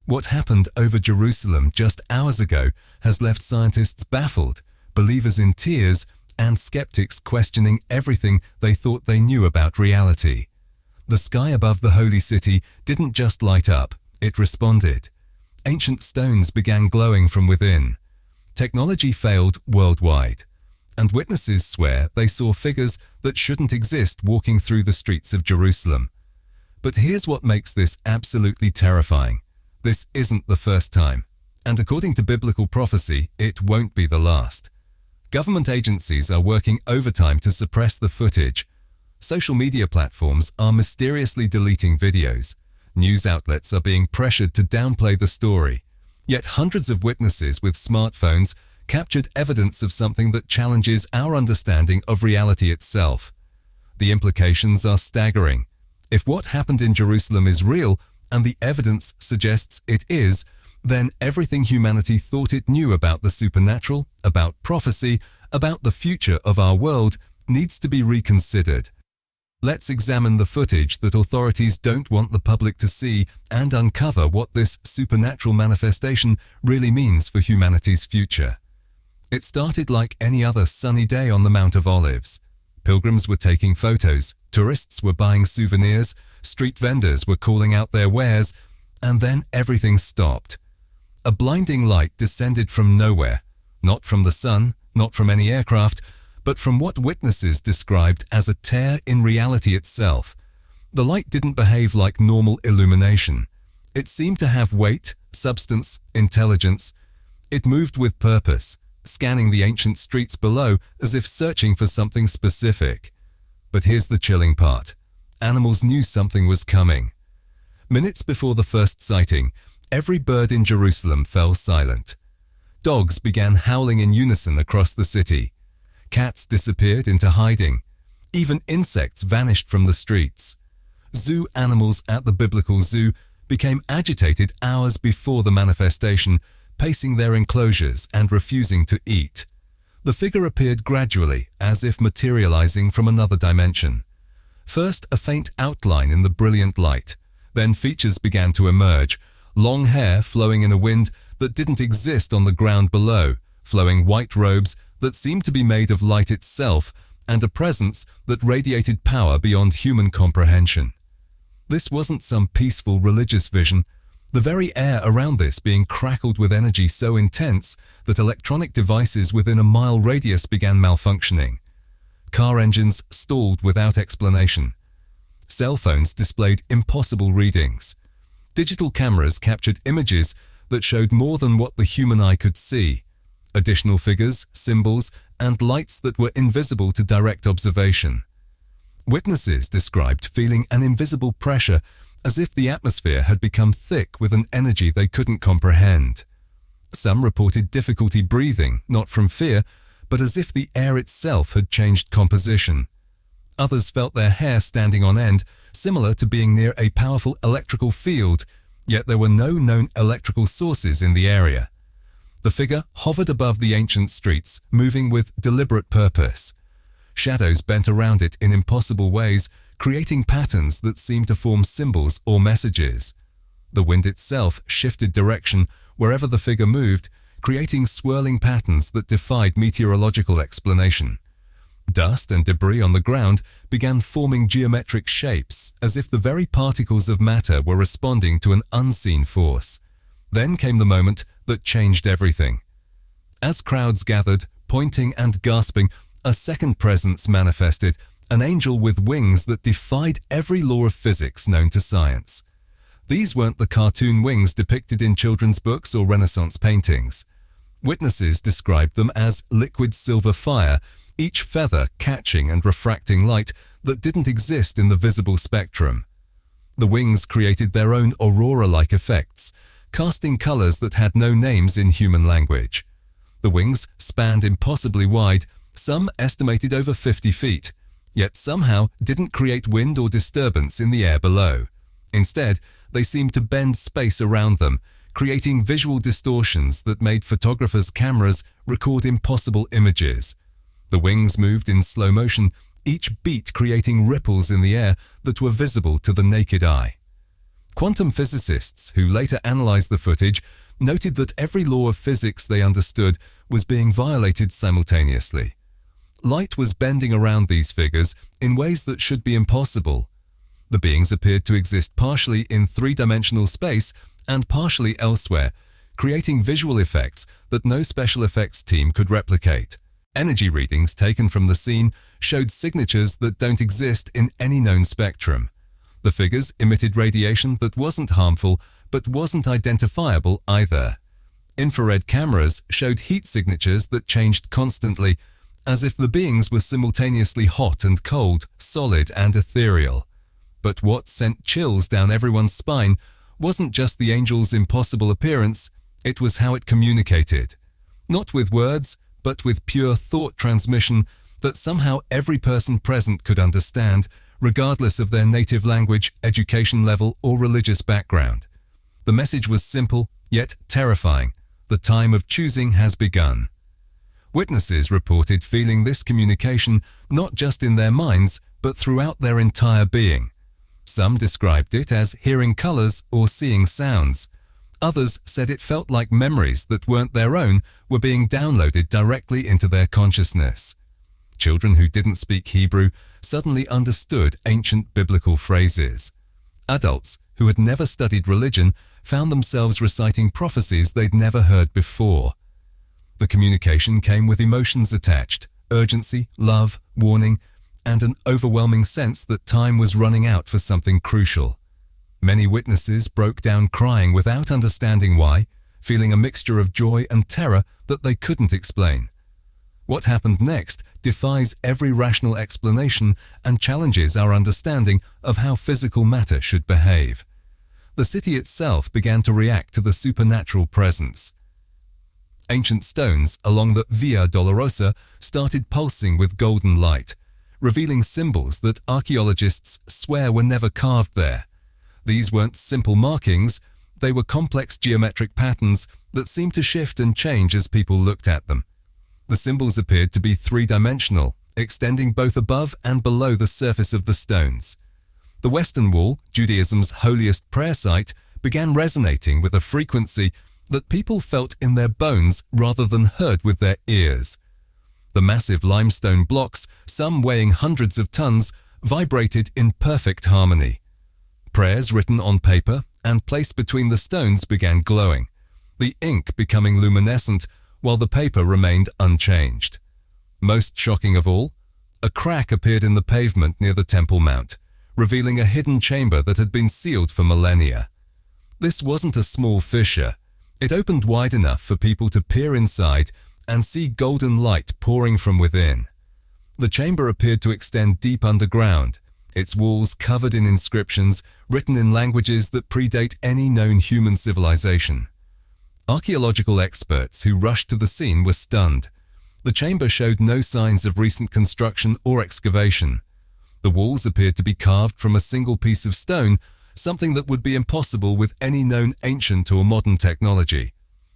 What happened over Jerusalem just hours ago has left scientists baffled, believers in tears, and skeptics questioning everything they thought they knew about reality. The sky above the holy city didn't just light up, it responded. Ancient stones began glowing from within. Technology failed worldwide, and witnesses swear they saw figures that shouldn't exist walking through the streets of Jerusalem. But here's what makes this absolutely terrifying. This isn't the first time, and according to biblical prophecy, it won't be the last. Government agencies are working overtime to suppress the footage. Social media platforms are mysteriously deleting videos. News outlets are being pressured to downplay the story. Yet hundreds of witnesses with smartphones captured evidence of something that challenges our understanding of reality itself. The implications are staggering. If what happened in Jerusalem is real, and the evidence suggests it is, then everything humanity thought it knew about the supernatural, about prophecy, about the future of our world, needs to be reconsidered. Let's examine the footage that authorities don't want the public to see and uncover what this supernatural manifestation really means for humanity's future. It started like any other sunny day on the Mount of Olives. Pilgrims were taking photos, tourists were buying souvenirs, street vendors were calling out their wares, and then everything stopped. A blinding light descended from nowhere, not from the sun, not from any aircraft, but from what witnesses described as a tear in reality itself. The light didn't behave like normal illumination. It seemed to have weight, substance, intelligence. It moved with purpose, scanning the ancient streets below as if searching for something specific. But here's the chilling part. Animals knew something was coming. Minutes before the first sighting, every bird in Jerusalem fell silent. Dogs began howling in unison across the city. Cats disappeared into hiding. Even insects vanished from the streets. Zoo animals at the biblical zoo became agitated hours before the manifestation, pacing their enclosures and refusing to eat. The figure appeared gradually, as if materializing from another dimension. First, a faint outline in the brilliant light. Then features began to emerge, long hair flowing in a wind that didn't exist on the ground below, flowing white robes that seemed to be made of light itself, and a presence that radiated power beyond human comprehension. This wasn't some peaceful religious vision, the very air around this being crackled with energy so intense that electronic devices within a mile radius began malfunctioning. Car engines stalled without explanation. Cell phones displayed impossible readings. Digital cameras captured images that showed more than what the human eye could see. Additional figures, symbols, and lights that were invisible to direct observation. Witnesses described feeling an invisible pressure as if the atmosphere had become thick with an energy they couldn't comprehend. Some reported difficulty breathing, not from fear, but as if the air itself had changed composition. Others felt their hair standing on end, similar to being near a powerful electrical field, yet there were no known electrical sources in the area. The figure hovered above the ancient streets, moving with deliberate purpose. Shadows bent around it in impossible ways, creating patterns that seemed to form symbols or messages. The wind itself shifted direction wherever the figure moved, creating swirling patterns that defied meteorological explanation. Dust and debris on the ground began forming geometric shapes, as if the very particles of matter were responding to an unseen force. Then came the moment that changed everything. As crowds gathered, pointing and gasping, a second presence manifested, an angel with wings that defied every law of physics known to science. These weren't the cartoon wings depicted in children's books or Renaissance paintings. Witnesses described them as liquid silver fire, each feather catching and refracting light that didn't exist in the visible spectrum. The wings created their own aurora-like effects, casting colors that had no names in human language. The wings spanned impossibly wide, some estimated over 50 feet, yet somehow didn't create wind or disturbance in the air below. Instead, they seemed to bend space around them, creating visual distortions that made photographers' cameras record impossible images. The wings moved in slow motion, each beat creating ripples in the air that were visible to the naked eye. Quantum physicists who later analyzed the footage noted that every law of physics they understood was being violated simultaneously. Light was bending around these figures in ways that should be impossible. The beings appeared to exist partially in three-dimensional space and partially elsewhere, creating visual effects that no special effects team could replicate. Energy readings taken from the scene showed signatures that don't exist in any known spectrum. The figures emitted radiation that wasn't harmful but wasn't identifiable either. Infrared cameras showed heat signatures that changed constantly, as if the beings were simultaneously hot and cold, solid and ethereal. But what sent chills down everyone's spine wasn't just the angel's impossible appearance, it was how it communicated. Not with words, but with pure thought transmission that somehow every person present could understand, regardless of their native language, education level, or religious background. The message was simple, yet terrifying. The time of choosing has begun. Witnesses reported feeling this communication not just in their minds, but throughout their entire being. Some described it as hearing colors or seeing sounds. Others said it felt like memories that weren't their own were being downloaded directly into their consciousness. Children who didn't speak Hebrew suddenly understood ancient biblical phrases. Adults who had never studied religion found themselves reciting prophecies they'd never heard before. The communication came with emotions attached, urgency, love, warning, and an overwhelming sense that time was running out for something crucial. Many witnesses broke down crying without understanding why, feeling a mixture of joy and terror that they couldn't explain. What happened next defies every rational explanation and challenges our understanding of how physical matter should behave. The city itself began to react to the supernatural presence. Ancient stones along the Via Dolorosa started pulsing with golden light, revealing symbols that archaeologists swear were never carved there. These weren't simple markings, they were complex geometric patterns that seemed to shift and change as people looked at them. The symbols appeared to be three-dimensional, extending both above and below the surface of the stones. The Western Wall, Judaism's holiest prayer site, began resonating with a frequency that people felt in their bones rather than heard with their ears. The massive limestone blocks, some weighing hundreds of tons, vibrated in perfect harmony. Prayers written on paper and placed between the stones began glowing, the ink becoming luminescent while the paper remained unchanged. Most shocking of all, a crack appeared in the pavement near the Temple Mount, revealing a hidden chamber that had been sealed for millennia. This wasn't a small fissure. It opened wide enough for people to peer inside and see golden light pouring from within. The chamber appeared to extend deep underground, its walls covered in inscriptions written in languages that predate any known human civilization. Archaeological experts who rushed to the scene were stunned. The chamber showed no signs of recent construction or excavation. The walls appeared to be carved from a single piece of stone, something that would be impossible with any known ancient or modern technology.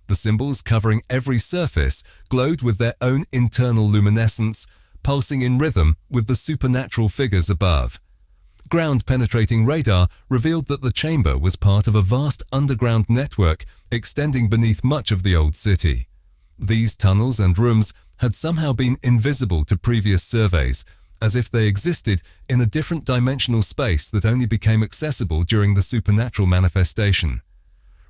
The symbols covering every surface glowed with their own internal luminescence, pulsing in rhythm with the supernatural figures above. Ground-penetrating radar revealed that the chamber was part of a vast underground network extending beneath much of the old city. These tunnels and rooms had somehow been invisible to previous surveys, as if they existed in a different dimensional space that only became accessible during the supernatural manifestation.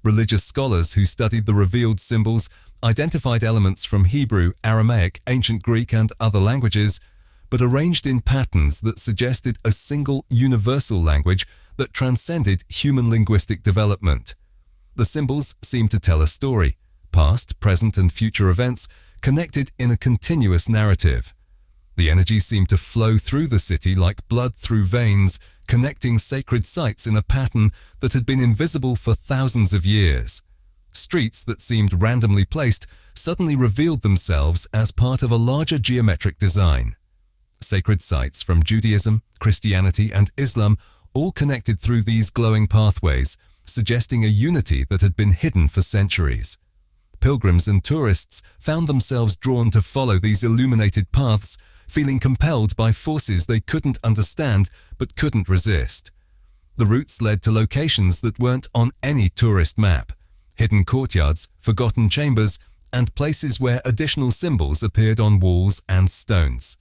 Religious scholars who studied the revealed symbols identified elements from Hebrew, Aramaic, ancient Greek, and other languages, but arranged in patterns that suggested a single universal language that transcended human linguistic development. The symbols seemed to tell a story, past, present, and future events connected in a continuous narrative. The energy seemed to flow through the city like blood through veins, connecting sacred sites in a pattern that had been invisible for thousands of years. Streets that seemed randomly placed suddenly revealed themselves as part of a larger geometric design. Sacred sites from Judaism, Christianity, and Islam all connected through these glowing pathways, suggesting a unity that had been hidden for centuries. Pilgrims and tourists found themselves drawn to follow these illuminated paths, feeling compelled by forces they couldn't understand but couldn't resist. The routes led to locations that weren't on any tourist map, hidden courtyards, forgotten chambers, and places where additional symbols appeared on walls and stones.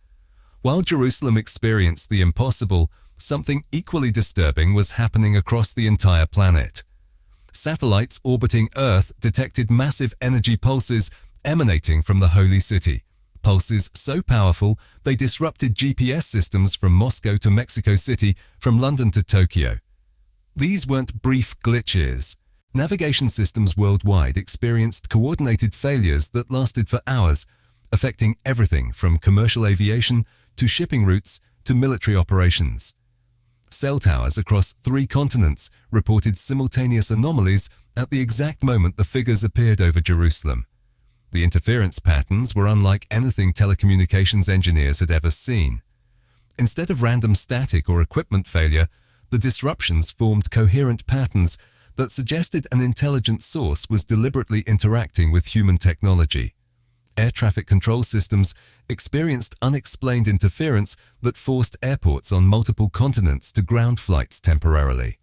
While Jerusalem experienced the impossible, something equally disturbing was happening across the entire planet. Satellites orbiting Earth detected massive energy pulses emanating from the Holy City, pulses so powerful they disrupted GPS systems from Moscow to Mexico City, from London to Tokyo. These weren't brief glitches. Navigation systems worldwide experienced coordinated failures that lasted for hours, affecting everything from commercial aviation to shipping routes to military operations. Cell towers across 3 continents reported simultaneous anomalies at the exact moment the figures appeared over Jerusalem. The interference patterns were unlike anything telecommunications engineers had ever seen. Instead of random static or equipment failure, the disruptions formed coherent patterns that suggested an intelligent source was deliberately interacting with human technology. Air traffic control systems experienced unexplained interference that forced airports on multiple continents to ground flights temporarily.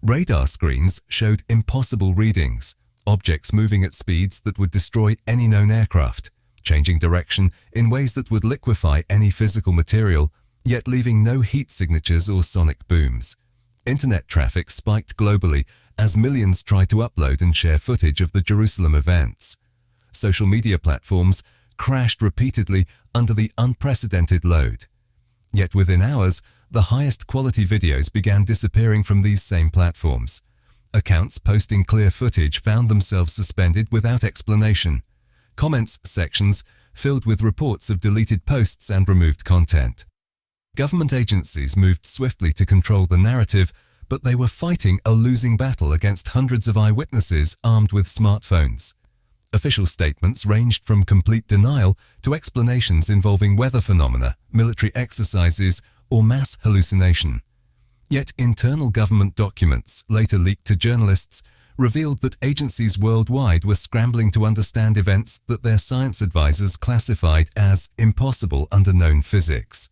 Radar screens showed impossible readings, objects moving at speeds that would destroy any known aircraft, changing direction in ways that would liquefy any physical material, yet leaving no heat signatures or sonic booms. Internet traffic spiked globally as millions tried to upload and share footage of the Jerusalem events. Social media platforms crashed repeatedly under the unprecedented load. Yet within hours, the highest quality videos began disappearing from these same platforms. Accounts posting clear footage found themselves suspended without explanation. Comments sections filled with reports of deleted posts and removed content. Government agencies moved swiftly to control the narrative, but they were fighting a losing battle against hundreds of eyewitnesses armed with smartphones. Official statements ranged from complete denial to explanations involving weather phenomena, military exercises, or mass hallucination. Yet internal government documents, later leaked to journalists, revealed that agencies worldwide were scrambling to understand events that their science advisors classified as impossible under known physics.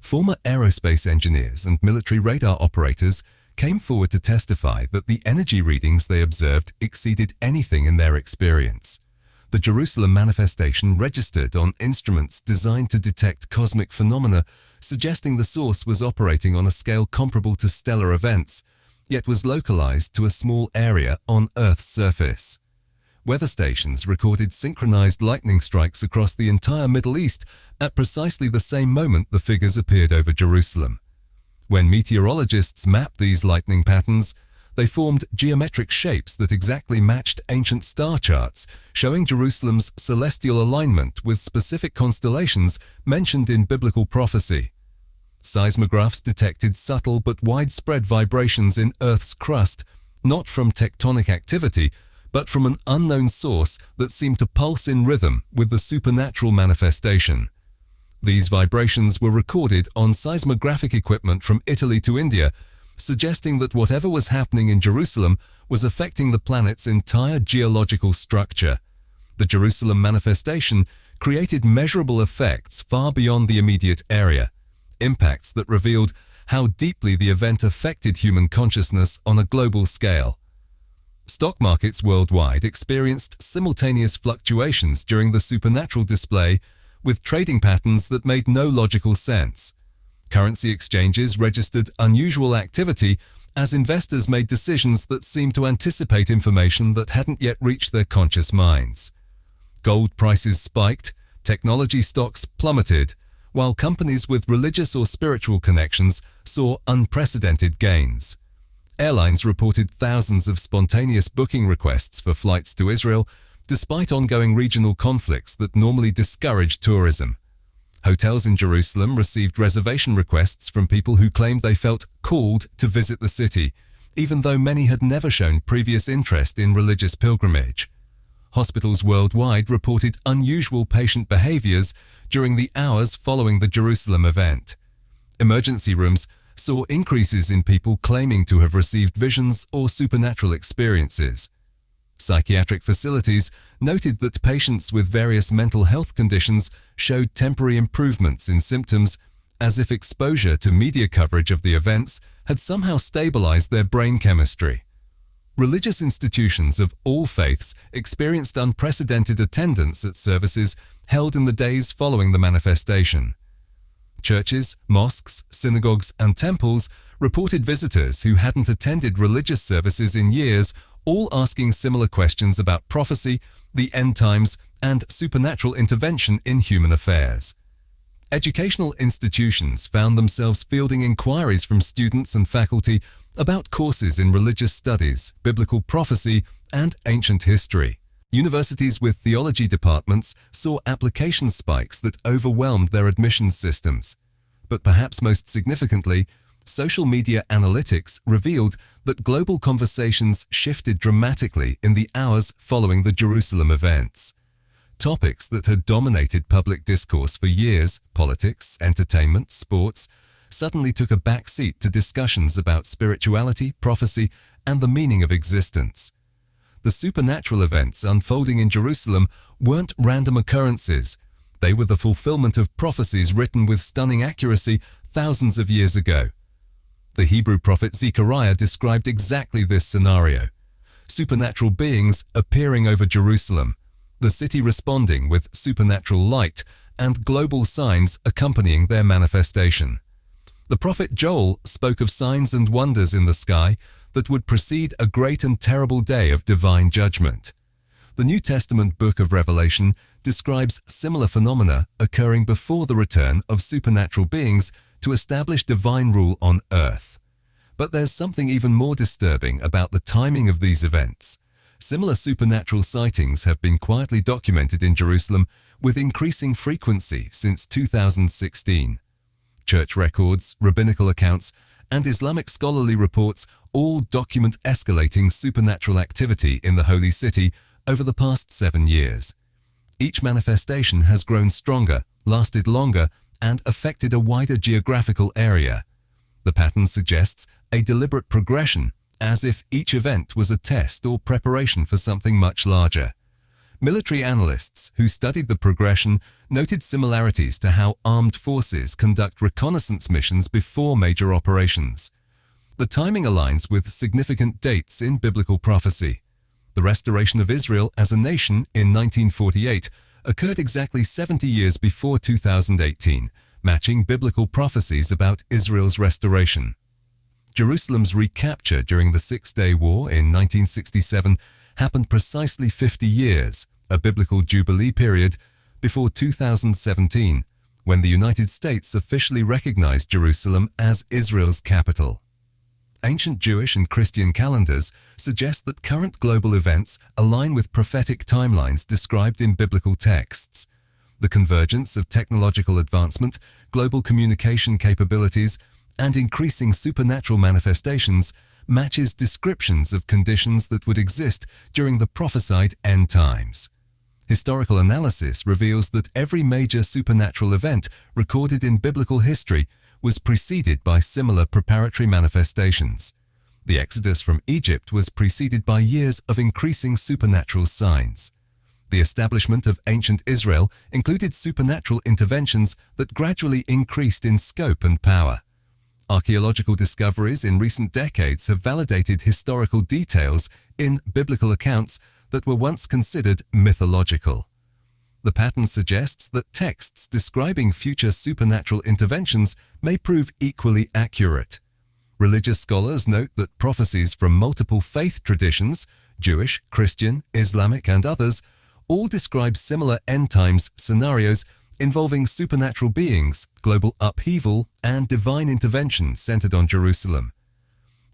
Former aerospace engineers and military radar operators came forward to testify that the energy readings they observed exceeded anything in their experience. The Jerusalem manifestation registered on instruments designed to detect cosmic phenomena, suggesting the source was operating on a scale comparable to stellar events, yet was localized to a small area on Earth's surface. Weather stations recorded synchronized lightning strikes across the entire Middle East at precisely the same moment the figures appeared over Jerusalem. When meteorologists mapped these lightning patterns, they formed geometric shapes that exactly matched ancient star charts, showing Jerusalem's celestial alignment with specific constellations mentioned in biblical prophecy. Seismographs detected subtle but widespread vibrations in Earth's crust, not from tectonic activity, but from an unknown source that seemed to pulse in rhythm with the supernatural manifestation. These vibrations were recorded on seismographic equipment from Italy to India, suggesting that whatever was happening in Jerusalem was affecting the planet's entire geological structure. The Jerusalem manifestation created measurable effects far beyond the immediate area, impacts that revealed how deeply the event affected human consciousness on a global scale. Stock markets worldwide experienced simultaneous fluctuations during the supernatural display, with trading patterns that made no logical sense. Currency exchanges registered unusual activity as investors made decisions that seemed to anticipate information that hadn't yet reached their conscious minds. Gold prices spiked, technology stocks plummeted, while companies with religious or spiritual connections saw unprecedented gains. Airlines reported thousands of spontaneous booking requests for flights to Israel, despite ongoing regional conflicts that normally discourage tourism. Hotels in Jerusalem received reservation requests from people who claimed they felt called to visit the city, even though many had never shown previous interest in religious pilgrimage. Hospitals worldwide reported unusual patient behaviors during the hours following the Jerusalem event. Emergency rooms saw increases in people claiming to have received visions or supernatural experiences. Psychiatric facilities noted that patients with various mental health conditions showed temporary improvements in symptoms, as if exposure to media coverage of the events had somehow stabilized their brain chemistry. Religious institutions of all faiths experienced unprecedented attendance at services held in the days following the manifestation. Churches, mosques, synagogues, and temples reported visitors who hadn't attended religious services in years, all asking similar questions about prophecy, the end times, and supernatural intervention in human affairs. Educational institutions found themselves fielding inquiries from students and faculty about courses in religious studies, biblical prophecy, and ancient history. Universities with theology departments saw application spikes that overwhelmed their admissions systems. But perhaps most significantly, social media analytics revealed that global conversations shifted dramatically in the hours following the Jerusalem events. Topics that had dominated public discourse for years, politics, entertainment, sports, suddenly took a backseat to discussions about spirituality, prophecy, and the meaning of existence. The supernatural events unfolding in Jerusalem weren't random occurrences. They were the fulfillment of prophecies written with stunning accuracy thousands of years ago. The Hebrew prophet Zechariah described exactly this scenario. Supernatural beings appearing over Jerusalem, the city responding with supernatural light, and global signs accompanying their manifestation. The prophet Joel spoke of signs and wonders in the sky that would precede a great and terrible day of divine judgment. The New Testament book of Revelation describes similar phenomena occurring before the return of supernatural beings to establish divine rule on earth. But there's something even more disturbing about the timing of these events. Similar supernatural sightings have been quietly documented in Jerusalem with increasing frequency since 2016. Church records, rabbinical accounts, and Islamic scholarly reports all document escalating supernatural activity in the Holy City over the past 7 years. Each manifestation has grown stronger, lasted longer, and affected a wider geographical area. The pattern suggests a deliberate progression, as if each event was a test or preparation for something much larger. Military analysts who studied the progression noted similarities to how armed forces conduct reconnaissance missions before major operations. The timing aligns with significant dates in biblical prophecy. The restoration of Israel as a nation in 1948 occurred exactly 70 years before 2018, matching biblical prophecies about Israel's restoration. Jerusalem's recapture during the Six-Day War in 1967 happened precisely 50 years, a biblical jubilee period, before 2017, when the United States officially recognized Jerusalem as Israel's capital. Ancient Jewish and Christian calendars suggest that current global events align with prophetic timelines described in biblical texts. The convergence of technological advancement, global communication capabilities, and increasing supernatural manifestations matches descriptions of conditions that would exist during the prophesied end times. Historical analysis reveals that every major supernatural event recorded in biblical history was preceded by similar preparatory manifestations. The Exodus from Egypt was preceded by years of increasing supernatural signs. The establishment of ancient Israel included supernatural interventions that gradually increased in scope and power. Archaeological discoveries in recent decades have validated historical details in biblical accounts that were once considered mythological. The pattern suggests that texts describing future supernatural interventions may prove equally accurate. Religious scholars note that prophecies from multiple faith traditions, Jewish, Christian, Islamic, and others, all describe similar end times scenarios involving supernatural beings, global upheaval, and divine intervention centered on Jerusalem.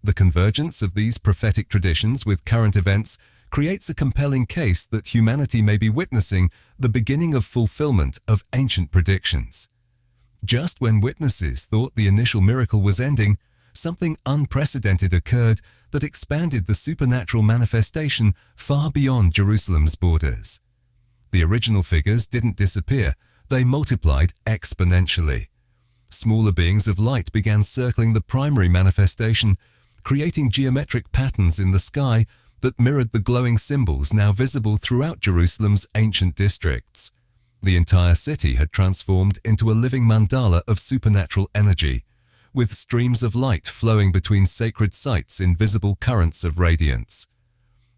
The convergence of these prophetic traditions with current events creates a compelling case that humanity may be witnessing the beginning of fulfillment of ancient predictions. Just when witnesses thought the initial miracle was ending, something unprecedented occurred that expanded the supernatural manifestation far beyond Jerusalem's borders. The original figures didn't disappear, they multiplied exponentially. Smaller beings of light began circling the primary manifestation, creating geometric patterns in the sky that mirrored the glowing symbols now visible throughout Jerusalem's ancient districts. The entire city had transformed into a living mandala of supernatural energy, with streams of light flowing between sacred sites in visible currents of radiance.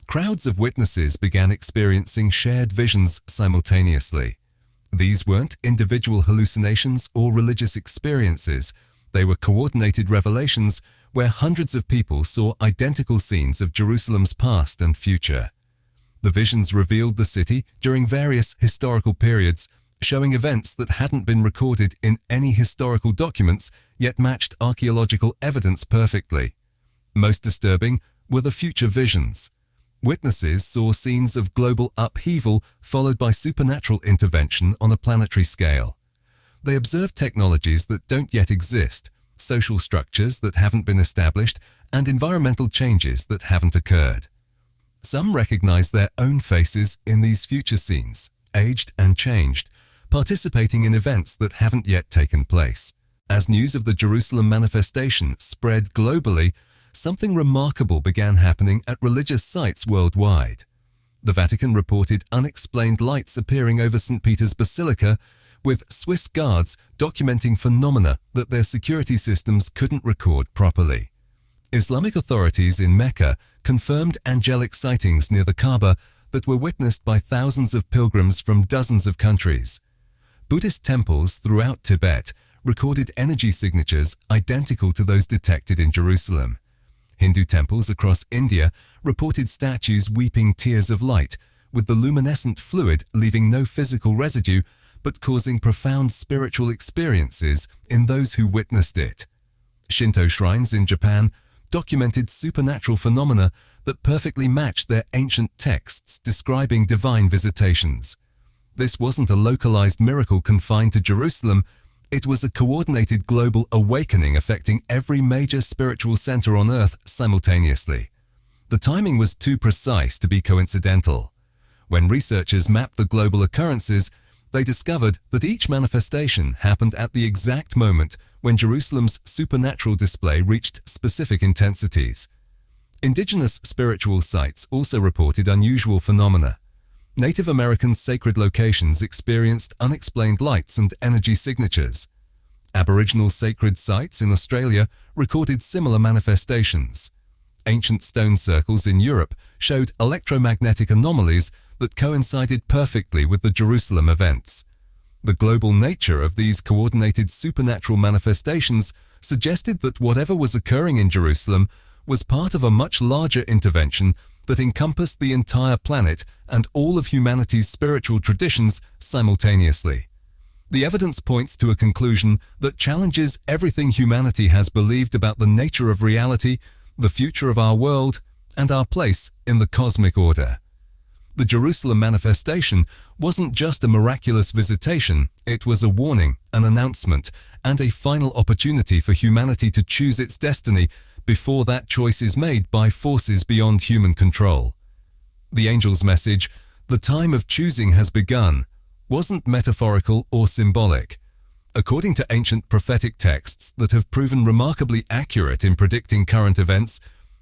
Crowds of witnesses began experiencing shared visions simultaneously. These weren't individual hallucinations or religious experiences. They were coordinated revelations where hundreds of people saw identical scenes of Jerusalem's past and future. The visions revealed the city during various historical periods, showing events that hadn't been recorded in any historical documents yet matched archaeological evidence perfectly. Most disturbing were the future visions. Witnesses saw scenes of global upheaval followed by supernatural intervention on a planetary scale. They observed technologies that don't yet exist, social structures that haven't been established, and environmental changes that haven't occurred. Some recognized their own faces in these future scenes, aged and changed, participating in events that haven't yet taken place. As news of the Jerusalem manifestation spread globally, something remarkable began happening at religious sites worldwide. The Vatican reported unexplained lights appearing over St. Peter's Basilica, with Swiss guards documenting phenomena that their security systems couldn't record properly. Islamic authorities in Mecca confirmed angelic sightings near the Kaaba that were witnessed by thousands of pilgrims from dozens of countries. Buddhist temples throughout Tibet recorded energy signatures identical to those detected in Jerusalem. Hindu temples across India reported statues weeping tears of light, with the luminescent fluid leaving no physical residue but causing profound spiritual experiences in those who witnessed it. Shinto shrines in Japan documented supernatural phenomena that perfectly matched their ancient texts describing divine visitations. This wasn't a localized miracle confined to Jerusalem. It was a coordinated global awakening affecting every major spiritual center on Earth simultaneously. The timing was too precise to be coincidental. When researchers mapped the global occurrences, they discovered that each manifestation happened at the exact moment when Jerusalem's supernatural display reached specific intensities. Indigenous spiritual sites also reported unusual phenomena. Native American sacred locations experienced unexplained lights and energy signatures. Aboriginal sacred sites in Australia recorded similar manifestations. Ancient stone circles in Europe showed electromagnetic anomalies that coincided perfectly with the Jerusalem events. The global nature of these coordinated supernatural manifestations suggested that whatever was occurring in Jerusalem was part of a much larger intervention that encompassed the entire planet and all of humanity's spiritual traditions simultaneously. The evidence points to a conclusion that challenges everything humanity has believed about the nature of reality, the future of our world, and our place in the cosmic order. The Jerusalem manifestation wasn't just a miraculous visitation, it was a warning, an announcement, and a final opportunity for humanity to choose its destiny before that choice is made by forces beyond human control. The angel's message, "The time of choosing has begun," wasn't metaphorical or symbolic. According to ancient prophetic texts that have proven remarkably accurate in predicting current events,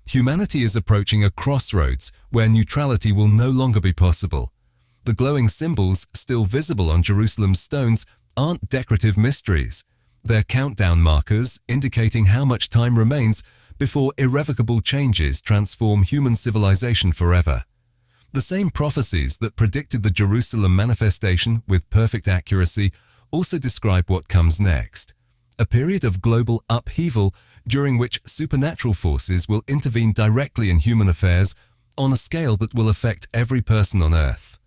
humanity is approaching a crossroads where neutrality will no longer be possible. The glowing symbols still visible on Jerusalem's stones aren't decorative mysteries. They're countdown markers indicating how much time remains before irrevocable changes transform human civilization forever. The same prophecies that predicted the Jerusalem manifestation with perfect accuracy also describe what comes next, a period of global upheaval during which supernatural forces will intervene directly in human affairs on a scale that will affect every person on Earth.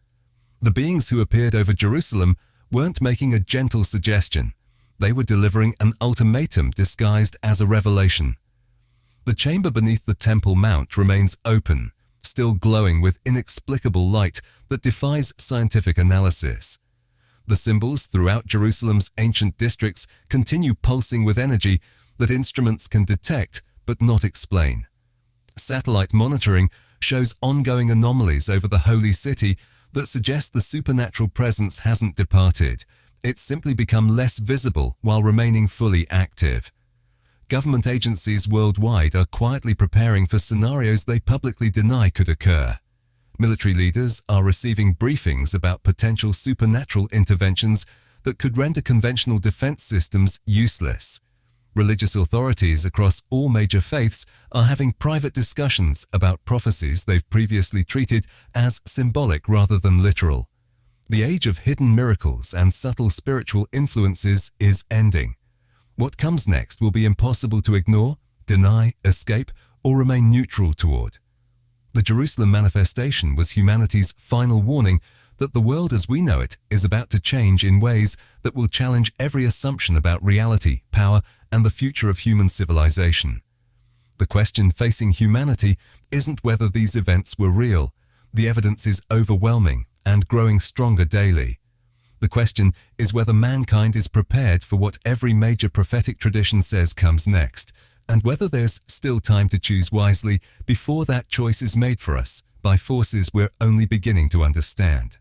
The beings who appeared over Jerusalem weren't making a gentle suggestion. They were delivering an ultimatum disguised as a revelation. The chamber beneath the Temple Mount remains open, still glowing with inexplicable light that defies scientific analysis. The symbols throughout Jerusalem's ancient districts continue pulsing with energy that instruments can detect but not explain. Satellite monitoring shows ongoing anomalies over the holy city that suggest the supernatural presence hasn't departed. It's simply become less visible while remaining fully active. Government agencies worldwide are quietly preparing for scenarios they publicly deny could occur. Military leaders are receiving briefings about potential supernatural interventions that could render conventional defense systems useless. Religious authorities across all major faiths are having private discussions about prophecies they've previously treated as symbolic rather than literal. The age of hidden miracles and subtle spiritual influences is ending. What comes next will be impossible to ignore, deny, escape, or remain neutral toward. The Jerusalem manifestation was humanity's final warning that the world as we know it is about to change in ways that will challenge every assumption about reality, power, and the future of human civilization. The question facing humanity isn't whether these events were real. The evidence is overwhelming and growing stronger daily. The question is whether mankind is prepared for what every major prophetic tradition says comes next, and whether there's still time to choose wisely before that choice is made for us by forces we're only beginning to understand.